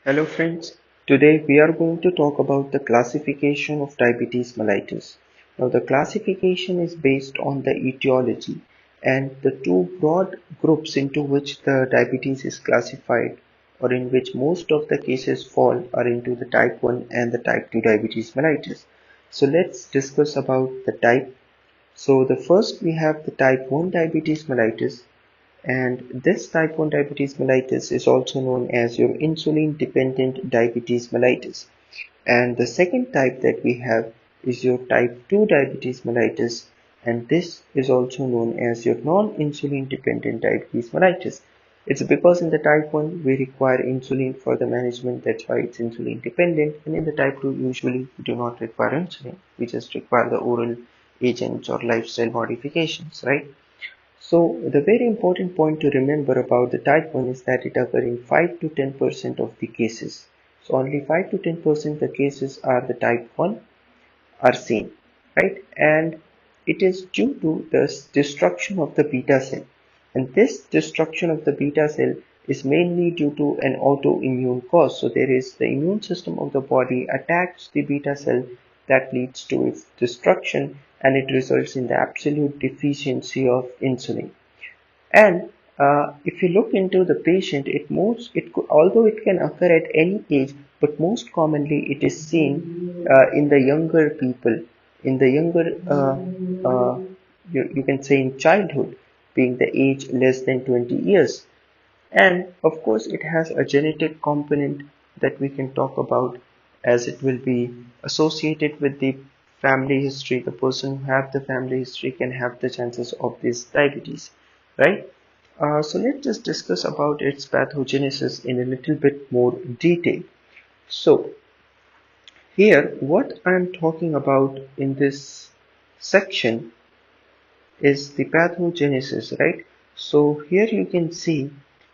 Hello friends, today we are going to talk about the classification of diabetes mellitus. Now the classification is based on the etiology and the two broad groups into which the diabetes is classified or in which most of the cases fall are into the type 1 and the type 2 diabetes mellitus. So let's discuss about the type. So the first we have the type 1 diabetes mellitus, and this type 1 diabetes mellitus is also known as your insulin dependent diabetes mellitus. And the second type that we have is your type 2 diabetes mellitus, and this is also known as your non-insulin dependent diabetes mellitus. It's because in the type 1 we require insulin for the management, that's why it's insulin dependent, and in the type 2 usually we do not require insulin, we just require the oral agents or lifestyle modifications, right? So the very important point to remember about the type 1 is that it occurs in 5 to 10% of the cases. So only 5 to 10% the cases are the type 1 are seen, right? And it is due to the destruction of the beta cell. And this destruction of the beta cell is mainly due to an autoimmune cause. So there is the immune system of the body attacks the beta cell that leads to its destruction, and it results in the absolute deficiency of insulin. And if you look into the patient, although it can occur at any age, but most commonly it is seen in the younger people, in the younger, you can say in childhood, being the age less than 20 years. And of course, it has a genetic component that we can talk about, as it will be associated with the family history. The person who have the family history can have the chances of this diabetes, right? So let's just discuss about its pathogenesis in a little bit more detail. So here, what I'm talking about in this section is the pathogenesis, right? So here you can see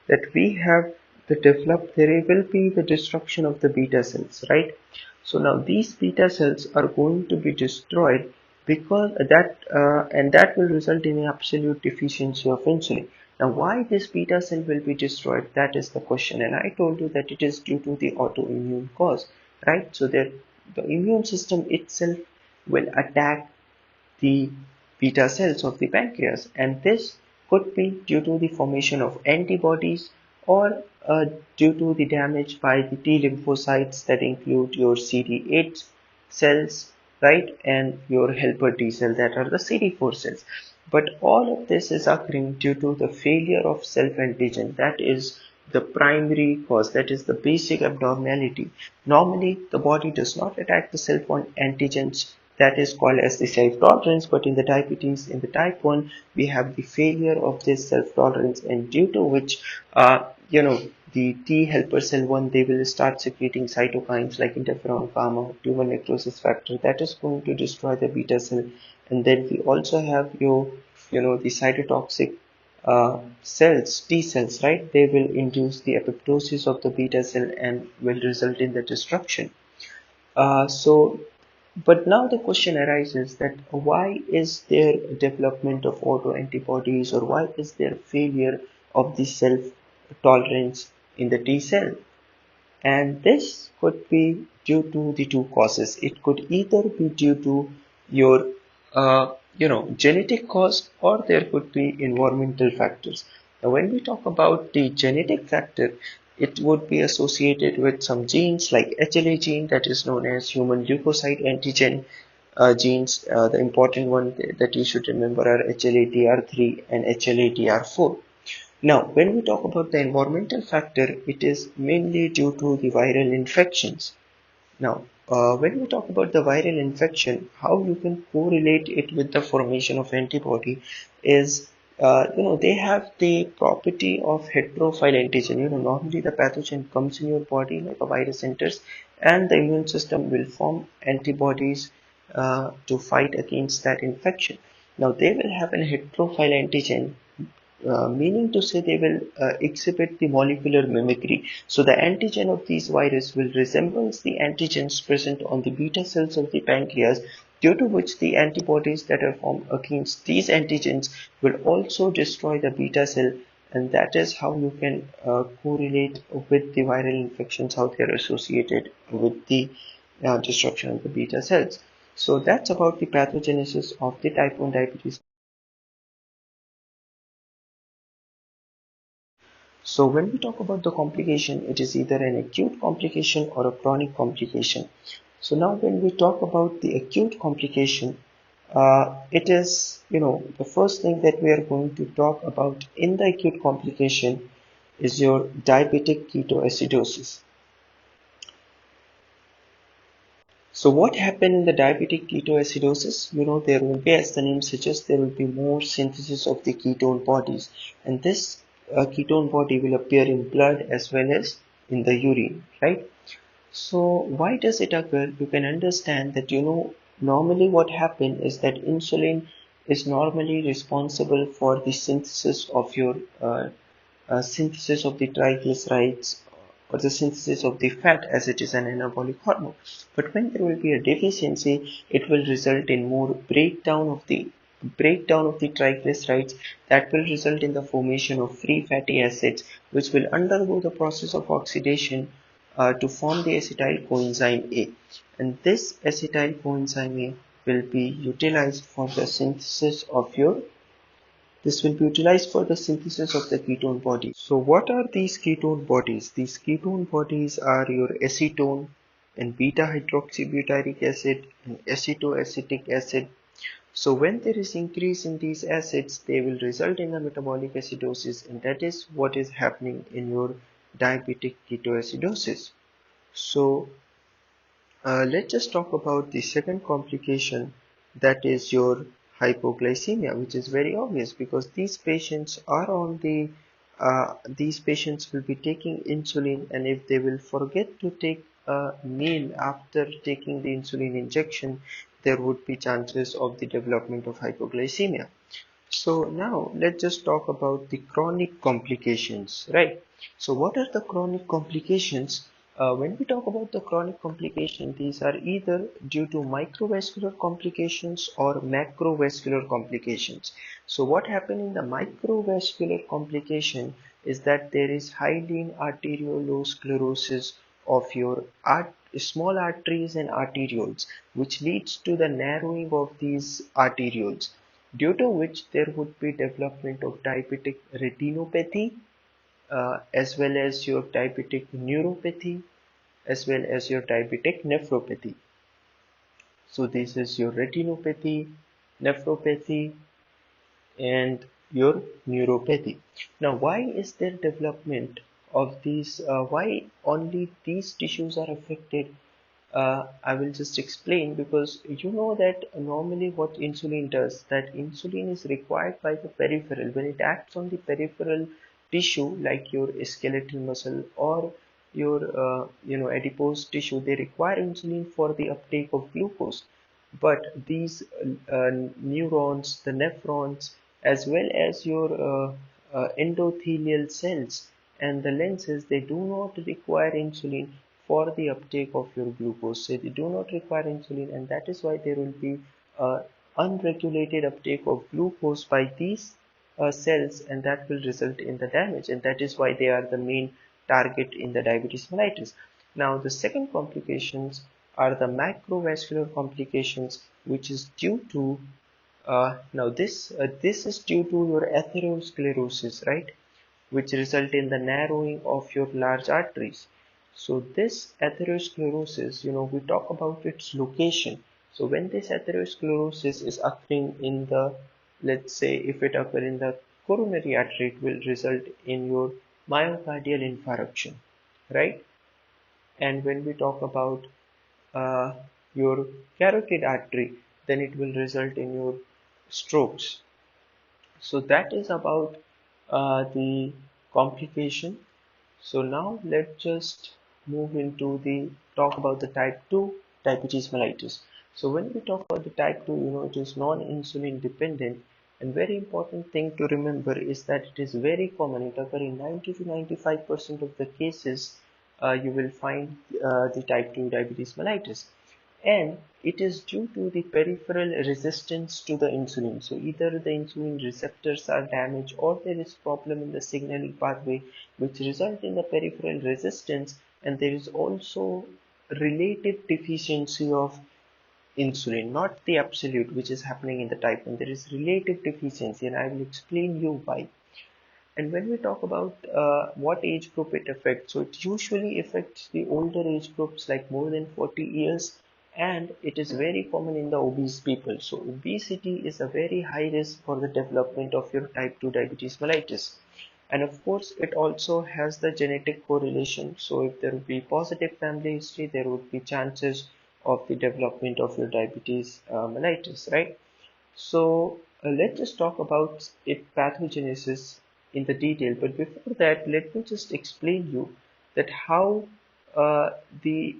that we have there will be the destruction of the beta cells, right? So now these beta cells are going to be destroyed because that will result in an absolute deficiency of insulin. Now why this beta cell will be destroyed, that is the question, and I told you that it is due to the autoimmune cause, right? So that the immune system itself will attack the beta cells of the pancreas, and this could be due to the formation of antibodies or due to the damage by the T lymphocytes that include your CD8 cells, right, and your helper T cell that are the CD4 cells. But all of this is occurring due to the failure of self-antigen. That is the primary cause, that is the basic abnormality. Normally the body does not attack the self-antigens, that is called as the self-tolerance, but in the diabetes, in the type 1, we have the failure of this self-tolerance, and due to which the T helper cell 1, they will start secreting cytokines like interferon gamma, tumor necrosis factor, that is going to destroy the beta cell. And then we also have the cytotoxic cells, T cells, right? They will induce the apoptosis of the beta cell and will result in the destruction. But now the question arises that why is there development of autoantibodies, or why is there failure of the self tolerance in the T cell? And this could be due to the two causes. It could either be due to your genetic cause, or there could be environmental factors. Now when we talk about the genetic factor, it would be associated with some genes like HLA gene, that is known as human leukocyte antigen genes. The important one that you should remember are HLA-DR3 and HLA-DR4. Now, when we talk about the environmental factor, it is mainly due to the viral infections. Now, when we talk about the viral infection, how you can correlate it with the formation of antibody is, they have the property of heterophile antigen. Normally the pathogen comes in your body like a virus enters, and the immune system will form antibodies to fight against that infection. Now, they will have a heterophile antigen, meaning to say they will exhibit the molecular mimicry. So the antigen of these virus will resemble the antigens present on the beta cells of the pancreas, due to which the antibodies that are formed against these antigens will also destroy the beta cell and that is how you can correlate with the viral infections, how they are associated with the destruction of the beta cells. So that's about the pathogenesis of the type 1 diabetes. So when we talk about the complication, it is either an acute complication or a chronic complication. So now when we talk about the acute complication, it is, the first thing that we are going to talk about in the acute complication is your diabetic ketoacidosis. So what happened in the diabetic ketoacidosis? There will be, as the name suggests, there will be more synthesis of the ketone bodies, and this ketone body will appear in blood as well as in the urine, right? So why does it occur? You can understand that, normally what happens is that insulin is normally responsible for the synthesis of your synthesis of the triglycerides or the synthesis of the fat, as it is an anabolic hormone. But when there will be a deficiency, it will result in more breakdown of the triglycerides, that will result in the formation of free fatty acids, which will undergo the process of oxidation to form the acetyl coenzyme A. And this acetyl coenzyme A will be utilized for the synthesis of your this will be utilized for the synthesis of the ketone body. So what are these ketone bodies? These ketone bodies are your acetone and beta hydroxybutyric acid and acetoacetic acid. So when there is increase in these acids, they will result in a metabolic acidosis, and that is what is happening in your diabetic ketoacidosis. So let's just talk about the second complication, that is your hypoglycemia, which is very obvious because these patients will be taking insulin, and if they will forget to take a meal after taking the insulin injection, there would be chances of the development of hypoglycemia. So now let's just talk about the chronic complications, right? So what are the chronic complications? When we talk about the chronic complication, these are either due to microvascular complications or macrovascular complications. So what happens in the microvascular complication is that there is highly arteriolosclerosis of your small arteries and arterioles, which leads to the narrowing of these arterioles, due to which there would be development of diabetic retinopathy, as well as your diabetic neuropathy, as well as your diabetic nephropathy. So this is your retinopathy, nephropathy, and your neuropathy. Now, why is there development of these? Why only these tissues are affected? I will just explain, because you know that normally what insulin does, that insulin is required by the peripheral when it acts on the peripheral tissue like your skeletal muscle or your adipose tissue. They require insulin for the uptake of glucose, but these neurons, the nephrons, as well as your endothelial cells and the lenses, they do not require insulin for the uptake of your glucose. So they do not require insulin, and that is why there will be unregulated uptake of glucose by these cells, and that will result in the damage, and that is why they are the main target in the diabetes mellitus. Now the second complications are the macrovascular complications, which is due to this is due to your atherosclerosis, right, which result in the narrowing of your large arteries. So this atherosclerosis, we talk about its location. So when this atherosclerosis is occurring in the, let's say if it occur in the coronary artery, it will result in your myocardial infarction, right? And when we talk about uh, your carotid artery, then it will result in your strokes. So that is about the complication. So now let's just move into the talk about the type 2 diabetes mellitus. So when we talk about the type 2, it is non-insulin dependent, and very important thing to remember is that it is very common. It occurs in 90 to 95% of the cases. You will find the type 2 diabetes mellitus, and it is due to the peripheral resistance to the insulin. So either the insulin receptors are damaged or there is problem in the signaling pathway which result in the peripheral resistance, and there is also relative deficiency of insulin, not the absolute which is happening in the type 1. There is relative deficiency, and I will explain you why. And when we talk about what age group it affects, so it usually affects the older age groups like more than 40 years, and it is very common in the obese people. So obesity is a very high risk for the development of your type 2 diabetes mellitus. And of course, it also has the genetic correlation. So if there would be positive family history, there would be chances of the development of your diabetes mellitus, right? So let's just talk about its pathogenesis in the detail. But before that, let me just explain you that uh,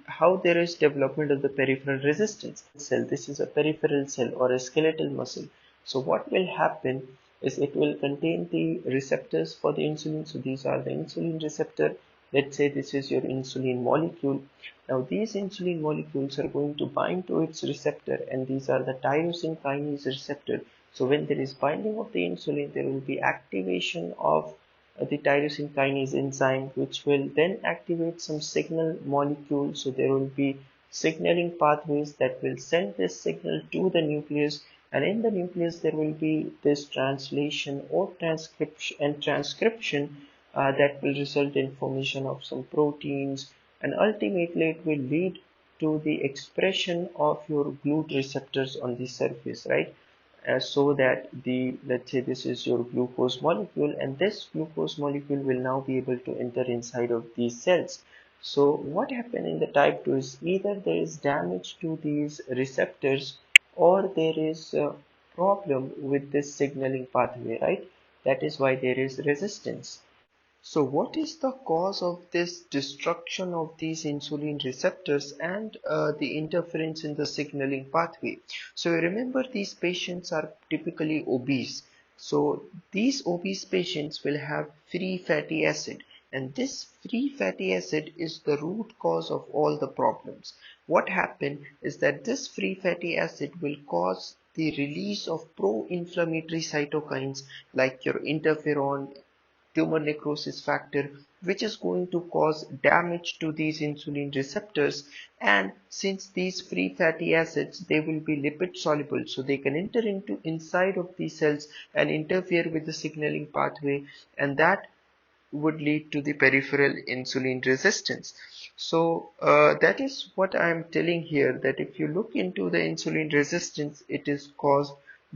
how there is development of the peripheral resistance cell. This is a peripheral cell or a skeletal muscle. So what will happen is it will contain the receptors for the insulin. So these are the insulin receptor. Let's say this is your insulin molecule. Now these insulin molecules are going to bind to its receptor, and these are the tyrosine kinase receptor. So when there is binding of the insulin, there will be activation of the tyrosine kinase enzyme, which will then activate some signal molecules. So there will be signaling pathways that will send this signal to the nucleus, and in the nucleus there will be this translation or transcription that will result in formation of some proteins, and ultimately it will lead to the expression of your GLUT receptors on the surface, right? So that the, let's say this is your glucose molecule, and this glucose molecule will now be able to enter inside of these cells. So what happened in the type 2 is either there is damage to these receptors or there is a problem with this signaling pathway, right? That is why there is resistance. So what is the cause of this destruction of these insulin receptors and the interference in the signaling pathway? So remember, these patients are typically obese. So these obese patients will have free fatty acid, and this free fatty acid is the root cause of all the problems. What happened is that this free fatty acid will cause the release of pro-inflammatory cytokines like your interferon, tumor necrosis factor, which is going to cause damage to these insulin receptors. And since these free fatty acids, they will be lipid soluble, so they can enter into inside of these cells and interfere with the signaling pathway, and that would lead to the peripheral insulin resistance. So that is what I am telling here, that if you look into the insulin resistance, it is caused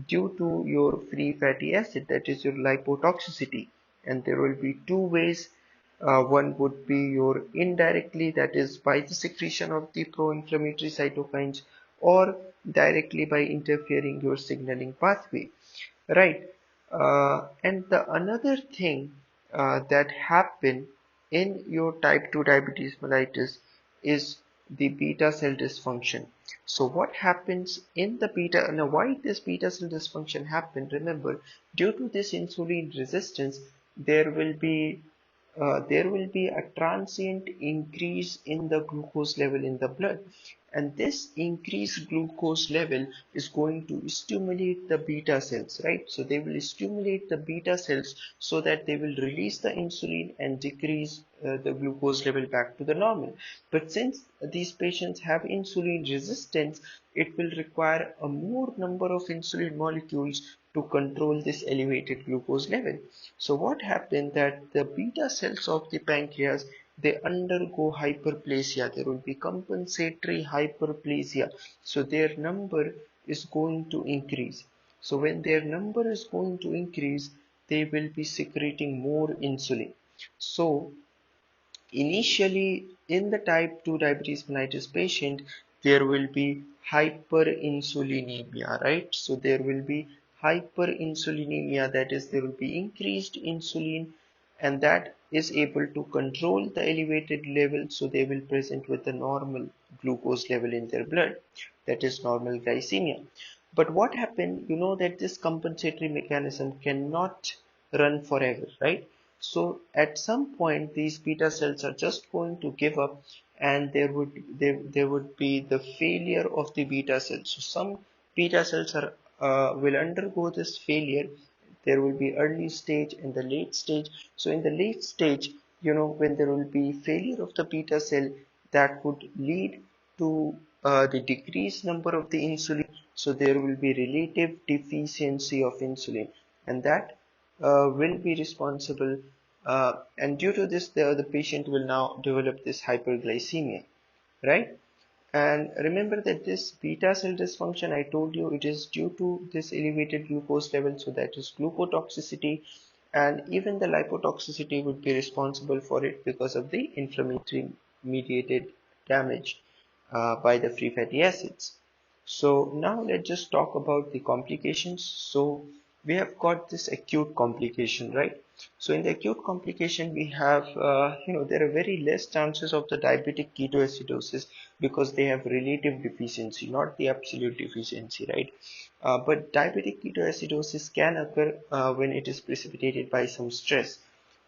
due to your free fatty acid, that is your lipotoxicity. And there will be two ways. One would be your indirectly, that is by the secretion of the pro-inflammatory cytokines, or directly by interfering your signaling pathway, right? And the another thing that happen in your type 2 diabetes mellitus is the beta cell dysfunction. So what happens in the beta, now why this beta cell dysfunction happen? Remember, due to this insulin resistance, there will be a transient increase in the glucose level in the blood, and this increased glucose level is going to stimulate the beta cells, right? So they will stimulate the beta cells so that they will release the insulin and decrease the glucose level back to the normal. But since these patients have insulin resistance, it will require a more number of insulin molecules to control this elevated glucose level. So what happened that the beta cells of the pancreas, they undergo hyperplasia. There will be compensatory hyperplasia. So their number is going to increase. So when their number is going to increase, they will be secreting more insulin. So initially, in the type 2 diabetes mellitus patient, there will be hyperinsulinemia, right? So there will be hyperinsulinemia, that is, there will be increased insulin, and that is able to control the elevated level, so they will present with the normal glucose level in their blood, that is normal glycemia. But what happened, you know that this compensatory mechanism cannot run forever, right? So at some point these beta cells are just going to give up, and there would be the failure of the beta cells. So some beta cells are will undergo this failure. There will be early stage and the late stage. So in the late stage, when there will be failure of the beta cell, that would lead to the decreased number of the insulin. So there will be relative deficiency of insulin, and that will be responsible, and due to this the patient will now develop this hyperglycemia, right? And remember that this beta cell dysfunction, I told you, it is due to this elevated glucose level, so that is glucotoxicity, and even the lipotoxicity would be responsible for it because of the inflammatory mediated damage by the free fatty acids. So now let's just talk about the complications. So we have got this acute complication, right? So in the acute complication, we have, there are very less chances of the diabetic ketoacidosis because they have relative deficiency, not the absolute deficiency, right? But diabetic ketoacidosis can occur when it is precipitated by some stress.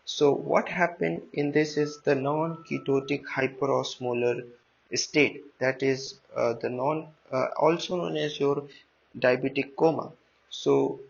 So what happened in this is the non-ketotic hyperosmolar state, that is also known as your diabetic coma. So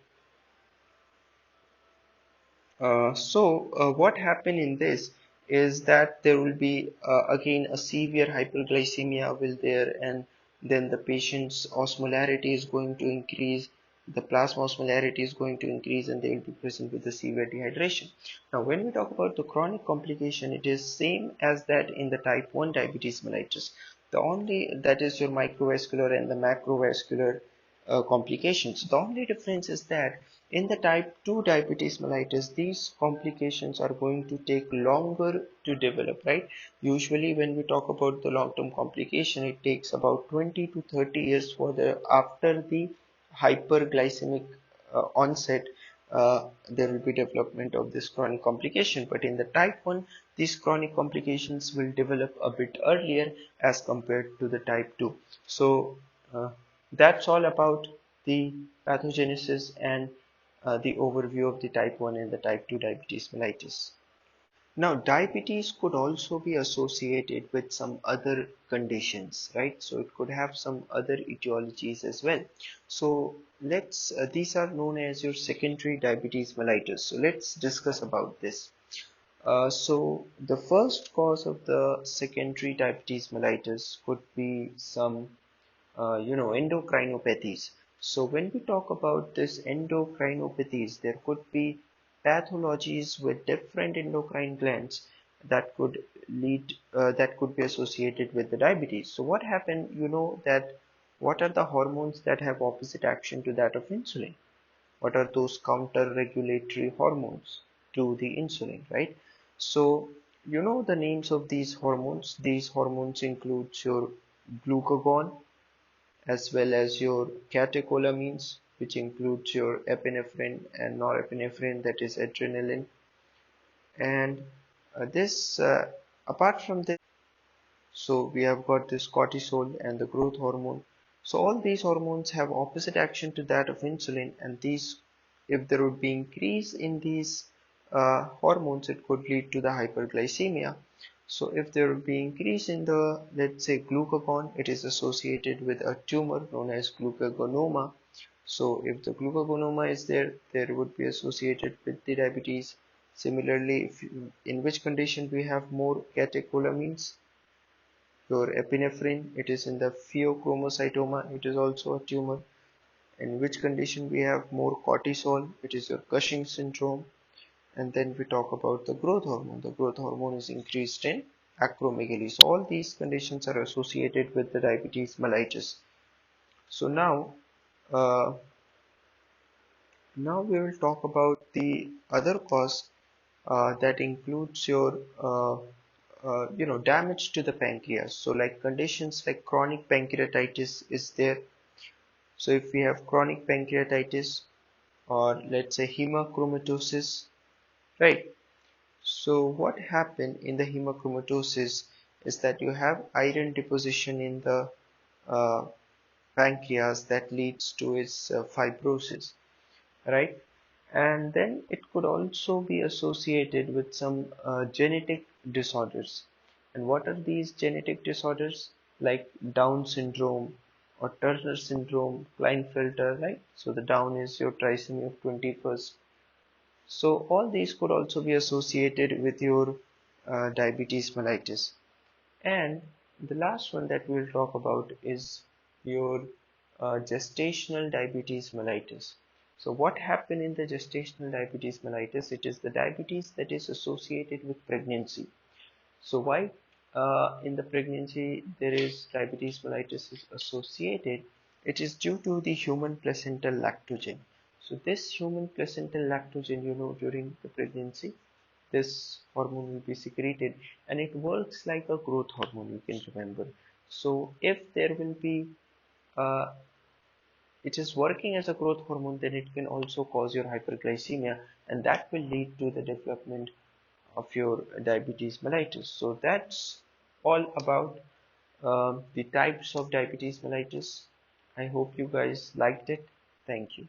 what happened in this is that there will be again a severe hyperglycemia will there, and then the patient's osmolarity is going to increase, the plasma osmolarity is going to increase, and they will be present with the severe dehydration. Now when we talk about the chronic complication, it is same as that in the type 1 diabetes mellitus. The only, that is your microvascular and the macrovascular complications. The only difference is that in the type 2 diabetes mellitus, these complications are going to take longer to develop, right? Usually when we talk about the long-term complication, it takes about 20 to 30 years for the after the hyperglycemic onset, there will be development of this chronic complication. But in the type 1, these chronic complications will develop a bit earlier as compared to the type 2. So that's all about the pathogenesis and the overview of the type 1 and the type 2 diabetes mellitus. Now, diabetes could also be associated with some other conditions, right? So it could have some other etiologies as well. So these are known as your secondary diabetes mellitus. So let's discuss about this. So the first cause of the secondary diabetes mellitus could be some endocrinopathies. So when we talk about this endocrinopathies, there could be pathologies with different endocrine glands that could that could be associated with the diabetes. So what happened, that what are the hormones that have opposite action to that of insulin? What are those counter regulatory hormones to the insulin, right? So you know the names of these hormones. These hormones include your glucagon, as well as your catecholamines, which includes your epinephrine and norepinephrine, that is adrenaline. And this apart from this, so we have got this cortisol and the growth hormone. So all these hormones have opposite action to that of insulin, and these, if there would be increase in these hormones, it could lead to the hyperglycemia. So if there would be increase in the, let's say, glucagon, it is associated with a tumor known as glucagonoma. So if the glucagonoma is there, there would be associated with the diabetes. Similarly, in which condition we have more catecholamines, your epinephrine, it is in the pheochromocytoma, it is also a tumor. In which condition we have more cortisol, it is your Cushing syndrome. And then we talk about the growth hormone. The growth hormone is increased in acromegaly. So all these conditions are associated with the diabetes mellitus. So uh, now we will talk about the other cause that includes your damage to the pancreas. So like conditions like chronic pancreatitis is there. So if we have chronic pancreatitis, or let's say hemochromatosis, right? So what happened in the hemochromatosis is that you have iron deposition in the uh, pancreas that leads to its fibrosis, right? And then it could also be associated with some genetic disorders. And what are these genetic disorders? Like Down syndrome or Turner syndrome, Klinefelter, right? So the Down is your trisomy of 21st. So all these could also be associated with your diabetes mellitus. And the last one that we'll talk about is your gestational diabetes mellitus. So what happened in the gestational diabetes mellitus? It is the diabetes that is associated with pregnancy. So why in the pregnancy there is diabetes mellitus is associated? It is due to the human placental lactogen. So this human placental lactogen, during the pregnancy, this hormone will be secreted, and it works like a growth hormone, you can remember. So if there will be uh, it is working as a growth hormone, then it can also cause your hyperglycemia, and that will lead to the development of your diabetes mellitus. So that's all about the types of diabetes mellitus. I hope you guys liked it. Thank you.